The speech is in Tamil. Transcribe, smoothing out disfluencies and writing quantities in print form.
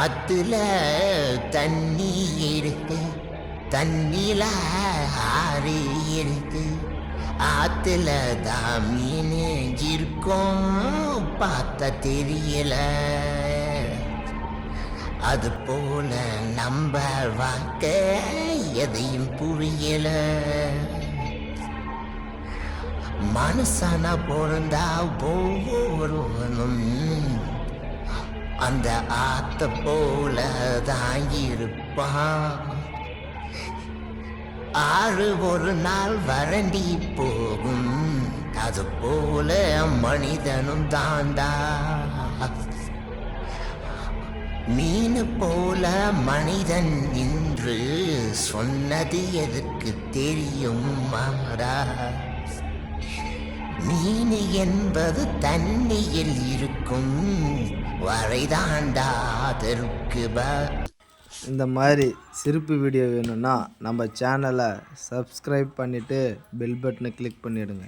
ஆத்துல தண்ணி இருக்கு, தண்ணில ஆறு இருக்கு. ஆத்துல தான் மீன் இருக்கும், பார்த்த தெரியல. அது போல நம்ம வாழ்க்கை எதையும் புரியல. மனுஷனா பிறந்தா ஒவ்வொருவனும் அந்த ஆத்த போல தான் இருப்பான். ஆறு ஒரு நாள் வறண்டி போகும், அது போல மனிதனும் தாண்டா. மீன் போல மனிதன் என்று சொன்னது எதற்கு தெரியும் மாறா? மீன் என்பது தண்ணியில் இருக்கும் வரைதாண்டா அதற்கு. இந்த மாதிரி சிரிப்பு வீடியோ வேணும்னா நம்ம சேனலை சப்ஸ்கிரைப் பண்ணிவிட்டு பெல் பட்டனை கிளிக் பண்ணிவிடுங்க.